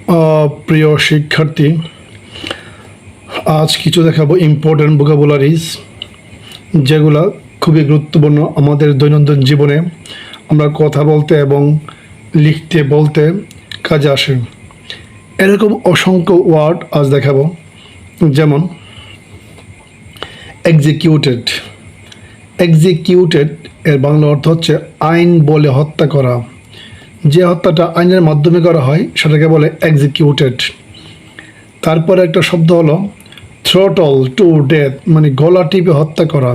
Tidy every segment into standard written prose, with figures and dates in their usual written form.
প্রিয় শিক্ষার্থী, আজ কিছু দেখাবো ইম্পর্টেন্ট ভোকাবুলারিজ, যেগুলো খুবই গুরুত্বপূর্ণ আমাদের দৈনন্দিন জীবনে আমরা কথা বলতে এবং লিখতে বলতে কাজে আসে। এরকম অসংখ্য ওয়ার্ড আজ দেখাবো। যেমন এক্সিকিউটেড। এক্সিকিউটেড এর বাংলা অর্থ হচ্ছে আইন বলে হত্যা করা। যে হত্যাটা আইনের মাধ্যমে করা হয় সেটাকে বলে এক্সিকিউটেড। তারপরে একটা শব্দ হলো থ্রোটল টু ডেথ, মানে গলা টিপে হত্যা করা।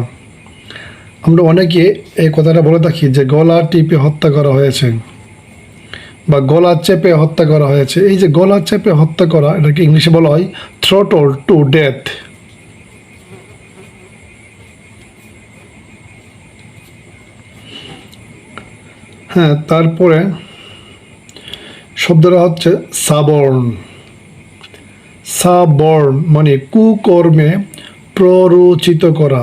আমরা অনেকে এই কথাটা বলে থাকি যে গলা টিপে হত্যা করা হয়েছে বা গলা চেপে হত্যা করা হয়েছে। এই যে গলা চেপে হত্যা করা, এটাকে ইংলিশে বলা হয় থ্রোটল টু ডেথ। হ্যাঁ, তারপরে শব্দটা হচ্ছে সাবর্ন। সাবর্ন মানে কুকর্মে প্ররোচিত করা,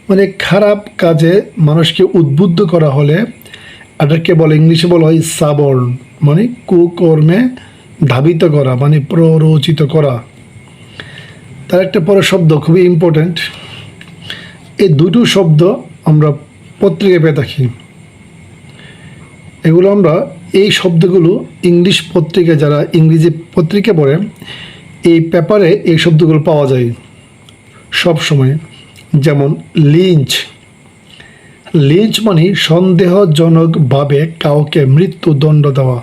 মানে খারাপ কাজে মানুষকে উদ্বুদ্ধ করা হলে এটাকে বলে, ইংলিশে বলা হয় সাবর্ন, মানে কুকর্মে ধাবিত করা, মানে প্ররোচিত করা। তার একটা পরের শব্দ খুবই ইম্পর্ট্যান্ট। এই দুটো শব্দ আমরা পত্রিকায় পেয়ে থাকি। এগুলো আমরা এই শব্দগুলো ইংলিশ পত্রিকা, যারা ইংরেজি পত্রিকা পড়ে, এই পেপারে এই শব্দগুলো পাওয়া যায় সব সময়। যেমন লিঞ্চ। লিঞ্চ মানে সন্দেহজনকভাবে কাউকে মৃত্যুদণ্ড দেওয়া।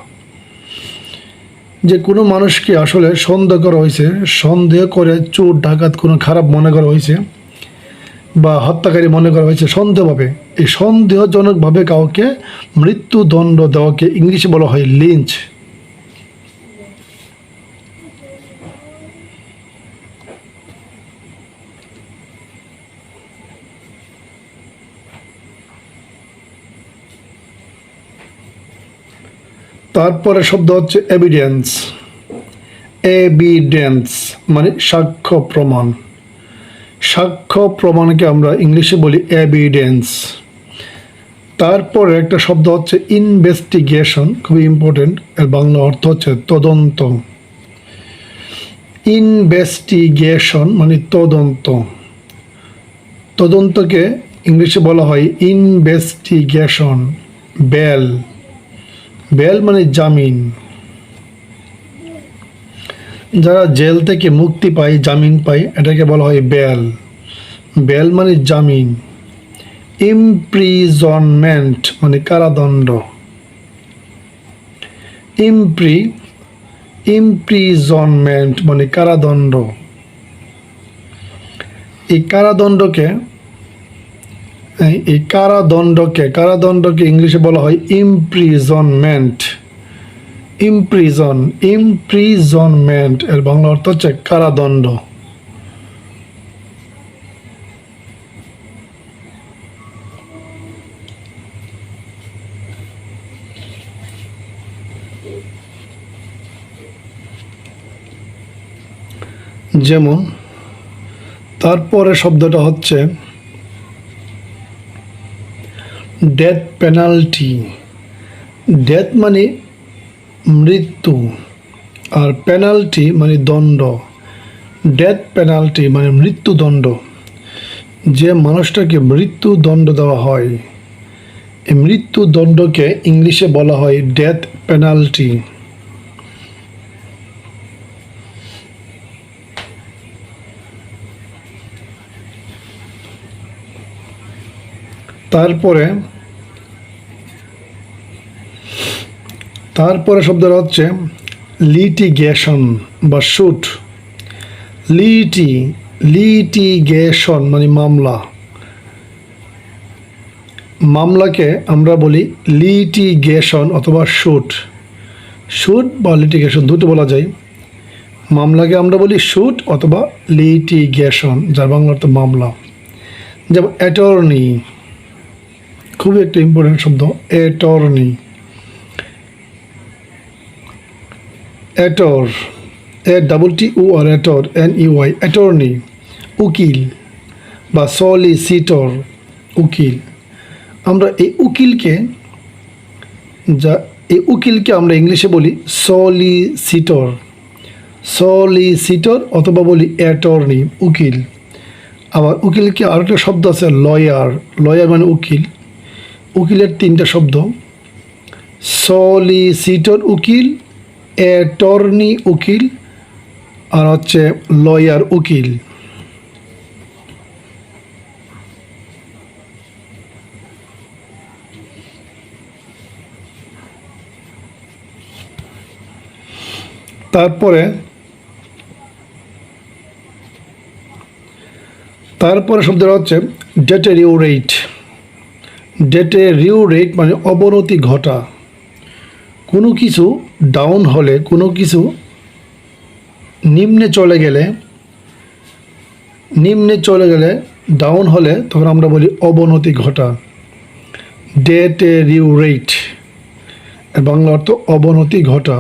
যে কোনো মানুষকে আসলে সন্দেহ করা হয়েছে, সন্দেহ করে চোর ডাকাত কোনো খারাপ মনে করা হয়েছে বা হত্যাকারী মনে করা হয়েছে সন্দেহভাবে, এই সন্দেহজনকভাবে কাউকে মৃত্যুদণ্ড দেওয়াকে ইংলিশে বলা হয় লিঞ্চ। তারপরে শব্দ হচ্ছে এভিডেন্স। এভিডেন্স মানে সাক্ষ্য প্রমাণ। সাক্ষ্য প্রমাণকে আমরা ইংলিশে বলি এভিডেন্স। তারপরে একটা শব্দ হচ্ছে ইনভেস্টিগেশন, খুবই ইম্পর্টেন্ট। এর বাংলা অর্থ হচ্ছে তদন্ত। ইনভেস্টিগেশন মানে তদন্ত। তদন্তকে ইংলিশে বলা হয় ইনভেস্টিগেশন। বেল। বেল মানে জামিন। যারা জেল থেকে মুক্তি পায়, জামিন পায়, এটাকে বলা হয় বেল। বেল মানে জামিন। ইমপ্রিজনমেন্ট মানে কারাদণ্ড। ইমপ্রিজনমেন্ট মানে কারাদণ্ড। এই কারাদণ্ডকে ইংলিশে বলা হয় ইমপ্রিজনমেন্ট। ইমপ্রিজনমেন্ট এর বাংলা অর্থ হচ্ছে কারাদণ্ড। যেমন তারপরে শব্দটা হচ্ছে ডেথ পেনাল্টি। ডেথ মানে মৃত্যু আর পেনাল্টি মানে দণ্ড। ডেথ পেনাল্টি মানে মৃত্যুদণ্ড। যে মানুষটাকে মৃত্যুদণ্ড দেওয়া হয়, এই মৃত্যুদণ্ডকে ইংলিশে বলা হয় ডেথ পেনাল্টি। তারপরে শব্দটা হচ্ছে লিটিগেশন বা শুট। লিটিগেশন মানে মামলা। মামলাকে আমরা বলি লিটিগেশন অথবা শুট। শুট বা লিটিগেশন দুটো বলা যায়। মামলাকে আমরা বলি শুট অথবা লিটিগেশন, যার বাংলা অর্থ মামলা। যেমন অ্যাটর্নি, খুবই একটা ইম্পর্টেন্ট শব্দ। অ্যাটর্নি। অ্যাটর, ATTOR, অ্যাটর, NEY, অ্যাটর্নি উকিল বা সলিসিটর, উকিল। আমরা এই উকিলকে আমরা ইংলিশে বলি সলিসিটর। সলিসিটর অথবা বলি অ্যাটর্নি, উকিল। আবার উকিলকে আরেকটা শব্দ আছে লয়ার, লয়ার মানে উকিল। উকিলের তিনটা শব্দ, সলিসিটর উকিল, অ্যাটর্নি উকিল, আর হচ্ছে লয়ার উকিল। তারপরে শব্দটা হচ্ছে ডেটেরিওরেট। ডেটেরিওরেট মানে অবনতি ঘটা। কোনো কিছু ডাউন হলে, কোনো কিছু নিম্নে চলে গেলে ডাউন হলে তখন আমরা বলি অবনতি ঘটা, ডেটেরিওরেট। বাংলা অর্থ অবনতি ঘটা।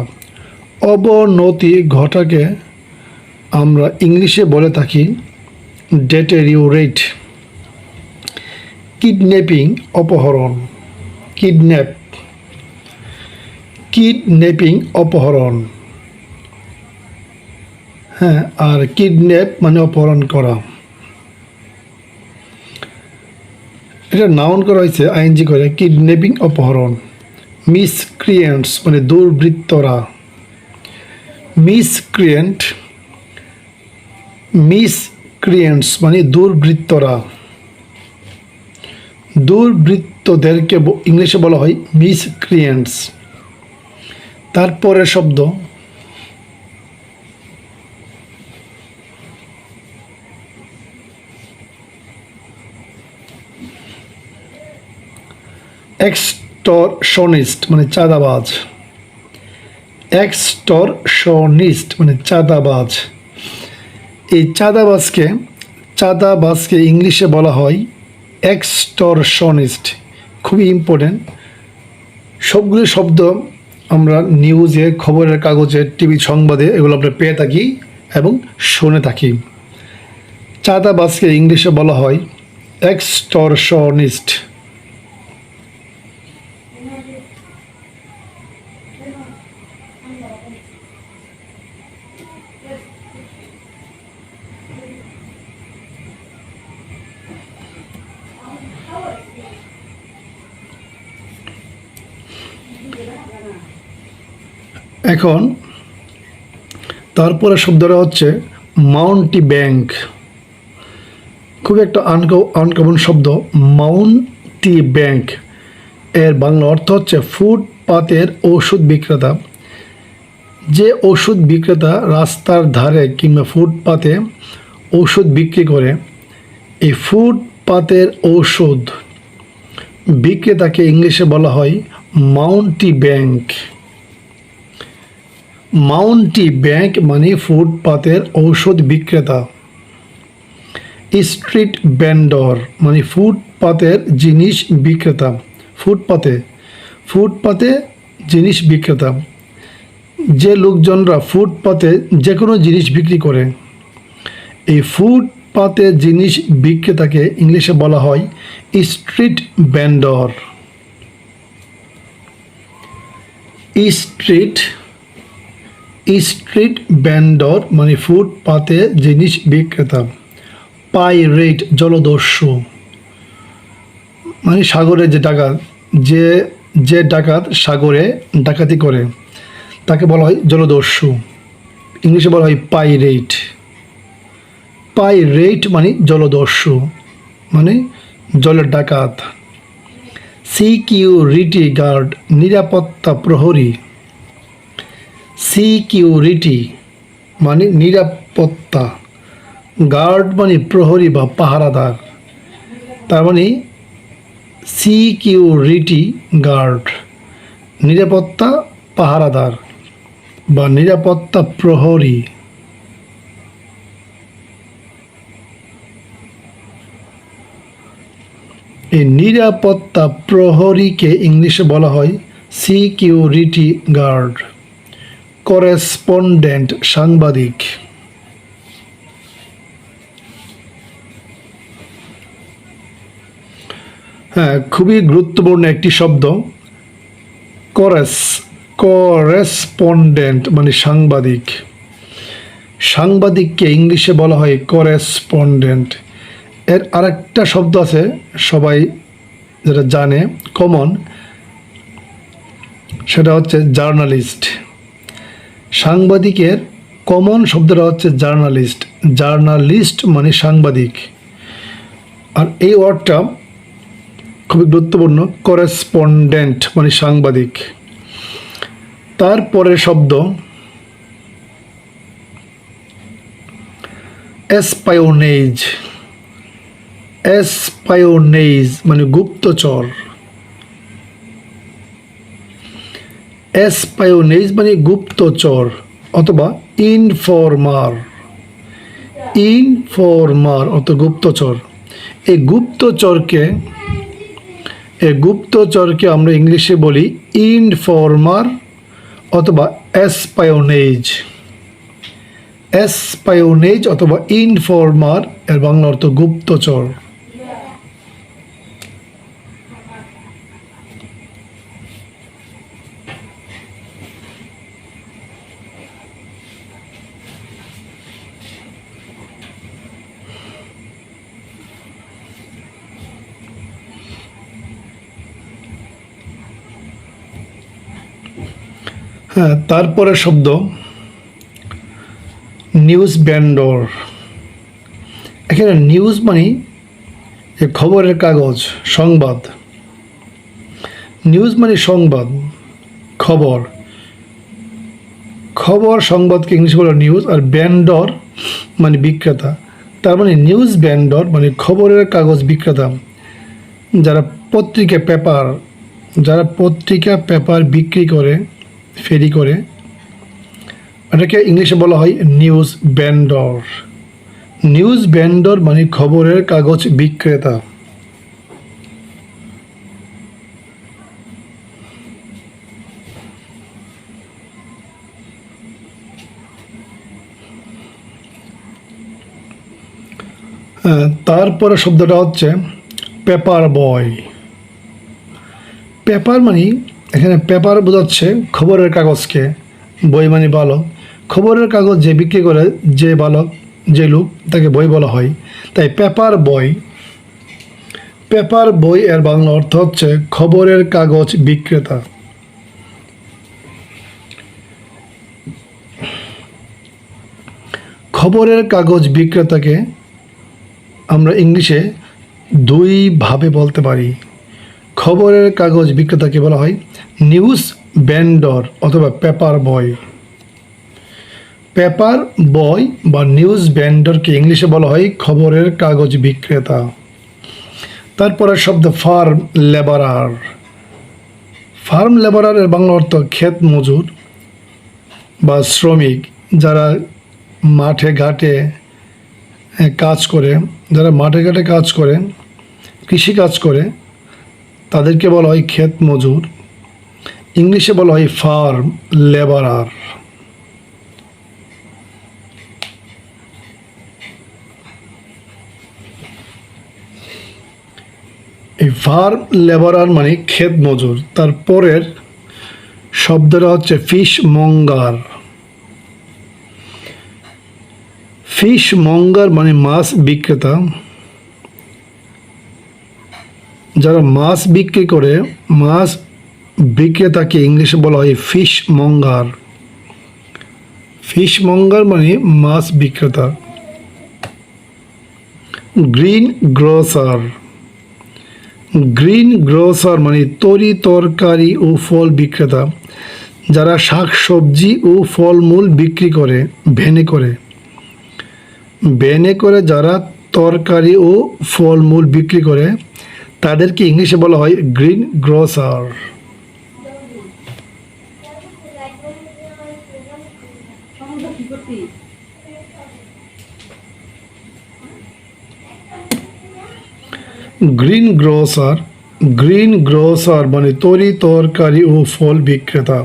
অবনতি ঘটাকে আমরা ইংলিশে বলে থাকি ডেটেরিওরেট। কিডন্যাপিং অপহরণ, কিডন্যাপিং অপহরণ। হ্যাঁ, আর কিডন্যাপ মানে অপহরণ করা। এটা নাউন করা হয়েছে আইএনজি করে, কিডন্যাপিং অপহরণ। মিসক্রিয়েন্টস মানে দুর্বৃত্তরা, মিসক্রিয়েন্টস মানে দুর্বৃত্তরা। দুর্বৃত্তদেরকে ইংলিশে বলা হয় মিসক্রিয়েন্টস। তারপরের শব্দ এক্সটরশনিস্ট মানে চাঁদাবাজ, এক্সটরশনিস্ট মানে চাঁদাবাজ। এই চাঁদাবাজকে ইংলিশে বলা হয় এক্সটরশনিস্ট। খুবই ইম্পর্টেন্ট। সবগুলি শব্দ আমরা নিউজে, খবরের কাগজে, টিভি সংবাদে এগুলো আমরা পেয়ে থাকি এবং শুনে থাকি। চাঁদাবাজকে ইংলিশে বলা হয় এক্সটরশনিস্ট। এখন তারপরে শব্দটা হচ্ছে মাউন্টিব্যাঙ্ক। খুব একটা আনকমন শব্দ, মাউন্টিব্যাঙ্ক। এর বাংলা অর্থ হচ্ছে ফুটপাতের ওষুধ বিক্রেতা। যে ওষুধ বিক্রেতা রাস্তার ধারে কিংবা ফুটপাতে ওষুধ বিক্রি করে, এই ফুটপাতের ঔষধ বিক্রেতাকে ইংলিশে বলা হয় মাউন্টিব্যাঙ্ক। মাউন্টিব্যাঙ্ক মানে ফুটপাতের ঔষধ বিক্রেতা। স্ট্রিট ভেন্ডর মানে ফুটপাতের জিনিস বিক্রেতা। ফুটপাতে জিনিস বিক্রেতা। যে লোকজনরা ফুটপাতে যে কোনো জিনিস বিক্রি করে, এই ফুটপাতে জিনিস বিক্রেতাকে ইংলিশে বলা হয় স্ট্রিট ভেন্ডর। স্ট্রিট ভেন্ডর মানে ফুটপাতে জিনিস বিক্রেতা। পাইরেট জলদস্যু মানে সাগরে যে ডাকাত, যে ডাকাত সাগরে ডাকাতি করে তাকে বলা হয় জলদস্যু। ইংলিশে বলা হয় পাইরেট। পাইরেট মানে জলদস্যু মানে জলের ডাকাত। সিকিউরিটি গার্ড নিরাপত্তা প্রহরী। সিকিউরিটি মানে নিরাপত্তা, গার্ড মানে প্রহরী বা পাহারাদার। তার মানে সিকিউরিটি গার্ড নিরাপত্তা পাহারাদার বা নিরাপত্তা প্রহরী। এই নিরাপত্তা প্রহরীকে ইংলিশে বলা হয় সিকিউরিটি গার্ড। করেসপন্ডেন্ট সাংবাদিক। হ্যাঁ, খুবই গুরুত্বপূর্ণ একটি শব্দ করেসপন্ডেন্ট মানে সাংবাদিক। সাংবাদিককে ইংলিশে বলা হয় করেসপন্ডেন্ট। এর আরেকটা শব্দ আছে সবাই যেটা জানে কমন, সেটা হচ্ছে জার্নালিস্ট। সাংবাদিকের কমন শব্দটা হচ্ছে জার্নালিস্ট। জার্নালিস্ট মানে সাংবাদিক। আর এই ওয়ার্ডটা খুবই গুরুত্বপূর্ণ, করেসপন্ডেন্ট মানে সাংবাদিক। তারপরের শব্দ এসপায়োনেজ। এসপায়োনেজ মানে গুপ্তচর। এসপায়োনেজ মানে গুপ্তচর অথবা ইনফরমার। ইনফরমার অর্থ গুপ্তচর। এই গুপ্তচরকে আমরা ইংলিশে বলি ইনফরমার অথবা এসপায়োনেজ। এসপায়োনেজ অথবা ইনফরমার এর বাংলা অর্থ গুপ্তচর। হ্যাঁ, তারপরে শব্দ নিউজ ভেন্ডর। এখানে নিউজ মানে খবরের কাগজ, সংবাদ। নিউজ মানে সংবাদ, খবর। সংবাদকে ইংলিশ বলে নিউজ। আর ভেন্ডর মানে বিক্রেতা। তার মানে নিউজ ভেন্ডর মানে খবরের কাগজ বিক্রেতা। যারা পত্রিকা পেপার বিক্রি করে, ফেরি করে, এটাকে ইংলিশে বলা হয় নিউজ ভেন্ডর। নিউজ ভেন্ডর মানে খবরের কাগজ বিক্রেতা। তারপরে শব্দটা হচ্ছে পেপার বয়। পেপার মানে এখানে পেপার বোঝাচ্ছে খবরের কাগজকে, বই মানে বালক। খবরের কাগজ যে বিক্রি করে যে বালক, যে লোক, তাকে বই বলা হয়। তাই পেপার বই এর বাংলা অর্থ হচ্ছে খবরের কাগজ বিক্রেতা। খবরের কাগজ বিক্রেতাকে আমরা ইংলিশে দুইভাবে বলতে পারি। খবরের কাগজ বিক্রেতাকে বলা হয় নিউজ ভেন্ডর অথবা পেপার বয়। পেপার বয় বা নিউজ ভেন্ডরকে ইংলিশে বলা হয় খবরের কাগজ বিক্রেতা। তারপরে শব্দ ফার্ম লেবারার। ফার্ম লেবারারের বাংলা অর্থ ক্ষেত মজুর বা শ্রমিক। যারা মাঠে ঘাটে কাজ করে, কৃষি কাজ করে, তাদেরকে বলা হয় ক্ষেত মজুর। ইংলিশে বলা হয় ফার্ম লেবারার। এই ফার্ম লেবারার মানে ক্ষেত মজুর। তারপরের শব্দটা হচ্ছে ফিশ মঙ্গার। ফিশ মঙ্গার মানে মাছ বিক্রেতা। যারা মাছ বিক্রি করে, মাছ বিক্রেতাকে ইংলিশে বলা হয় ফিশ মঙ্গার। ফিশ মঙ্গার মানে মাছ বিক্রেতা। Green grosser. গ্রিন গ্রোসার মানে তরকারি ও ফল বিক্রেতা। যারা শাকসবজি ও ফলমূল বিক্রি করে ভ্যানে করে যারা তরকারি ও ফলমূল বিক্রি করে, তাদেরকে ইংলিশে বলা হয় গ্রিন গ্রোসার। গ্রিন গ্রোসার মানে তরকারি ও ফল বিক্রেতা।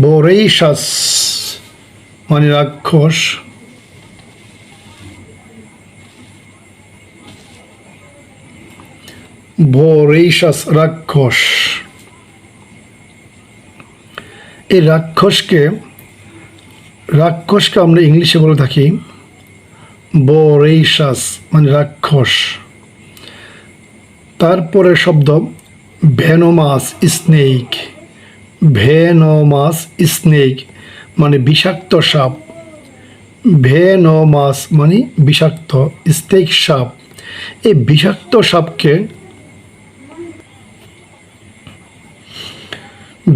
ভোরেশাস মানে রাক্ষস। ভোরেশাস রাক্ষস। এই রাক্ষসকে রাক্ষসকে আমরা ইংলিশে বলে থাকি ভোরেশাস, মানে রাক্ষস। তারপরে শব্দ ভেনোমাস স্নেক। ভেনোমাস স্নেক মানে বিষাক্ত সাপ। ভেনোমাস মানে বিষাক্ত, স্নেক সাপ। এই বিষাক্ত সাপকে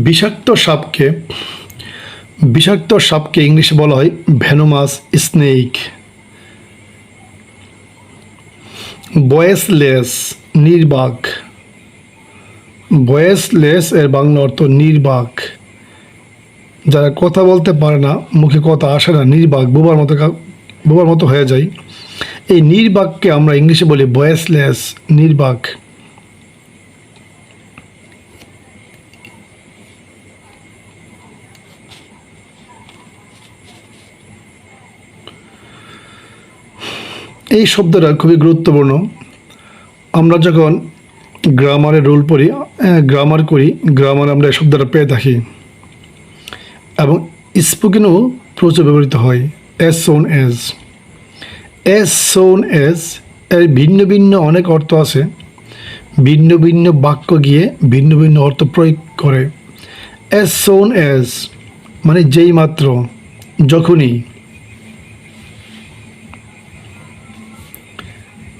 বিষাক্ত সাপকে বিষাক্ত সাপকে ইংলিশে বলা হয় ভেনোমাস স্নেক। ভয়েসলেস নির্বাক। ভয়েসলেস এর বাংলা অর্থ নির্বাক। যারা কথা বলতে পারে না, মুখে কথা আসে না, নির্বাক, বোবার মতো হয়ে যায়, এই নির্বাককে আমরা ইংলিশে বলি ভয়েসলেস, নির্বাক। এই শব্দটা খুবই গুরুত্বপূর্ণ। আমরা যখন গ্রামারের রুল পড়ি, গ্রামার করি, গ্রামারে আমরা এই শব্দটা পেয়ে থাকি এবং স্পোকেনও প্রচুর ব্যবহৃত হয়। As soon as, as soon as এর ভিন্ন ভিন্ন অনেক অর্থ আছে। ভিন্ন ভিন্ন বাক্য গিয়ে ভিন্ন ভিন্ন অর্থ প্রয়োগ করে। অ্যাজ সোন অ্যাজ মানে যেই মাত্র, যখনই।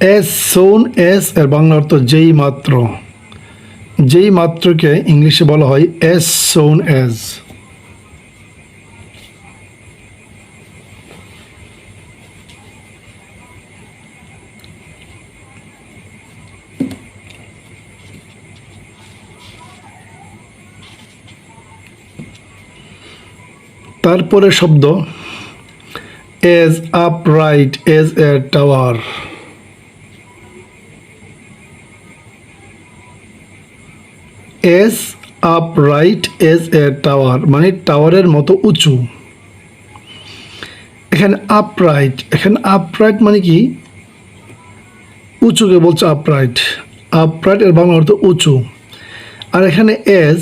অ্যাজ সোন অ্যাজ এর বাংলা অর্থ যেই মাত্র। যেই মাত্রকে ইংলিশে বলা হয় অ্যাজ সোন অ্যাজ। তারপরে শব্দ as upright as a tower. As upright as a tower মানে টাওয়ারের মতো উঁচু। এখানে আপরাইট মানে কি? উঁচুকে বলছে আপরাইট। আপরাইট এর বাংলা অর্থ উঁচু। আর এখানে এজ,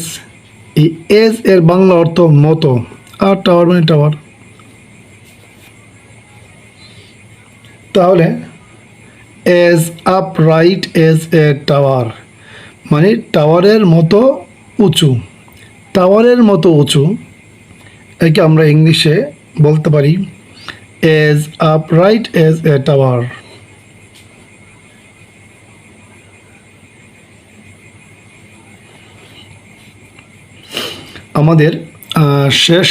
এই এজ এর বাংলা অর্থ মতো, আর টাওয়ার মানে টাওয়ার। তাহলে as upright as a tower মানে টাওয়ারের মতো উঁচু। টাওয়ারের মতো উঁচু একে আমরা ইংলিশে বলতে পারি as upright as a tower. আমাদের শেষ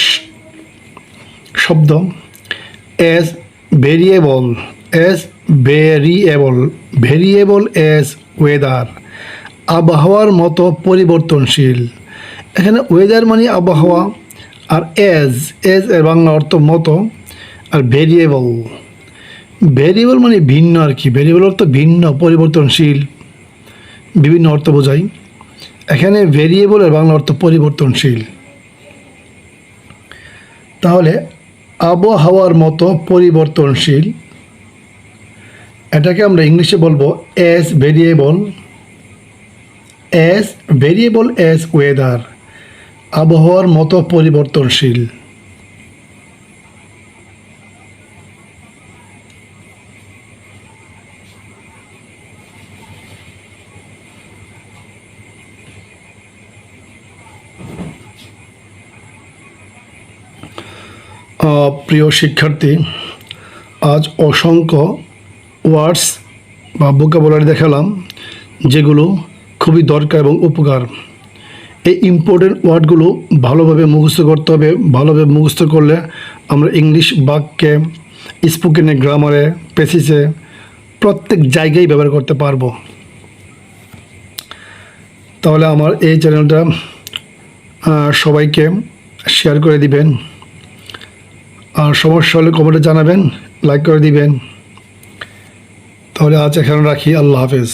শব্দ as variable. As variable, variable as weather আবহাওয়ার মতো পরিবর্তনশীল। এখানে ওয়েদার মানে আবহাওয়া, আর এজ এর বাংলা অর্থ মতো, আর ভেরিয়েবল, ভেরিয়েবল মানে ভিন্ন আর কি। ভেরিয়েবল অর্থ ভিন্ন, পরিবর্তনশীল, বিভিন্ন অর্থ বোঝায়। এখানে ভেরিয়েবলের বাংলা অর্থ পরিবর্তনশীল। তাহলে আবহাওয়ার মতো পরিবর্তনশীল, এটাকে আমরা ইংলিশে বলবো as variable. As variable as weather আবহাওয়ার মতো পরিবর্তনশীল। প্রিয় শিক্ষার্থী, আজ অসংখ্য ওয়ার্ডস বা ভোকাবুলারি দেখালাম যেগুলো খুবই দরকার এবং উপকার। এই ইম্পর্টেন্ট ওয়ার্ডগুলো ভালোভাবে মুখস্থ করতে হবে। ভালোভাবে মুখস্থ করলে আমরা ইংলিশ বাক্যে, স্পোকেনে, গ্রামারে, প্যাসেজে প্রত্যেক জায়গায় ব্যবহার করতে পারবো। তাহলে আমার এই চ্যানেলটা সবাইকে শেয়ার করে দিবেন, আর সমস্যা হলে কমেন্টে জানাবেন, লাইক করে দিবেন। তাহলে আজ এখানে রাখি। আল্লাহ হাফেজ।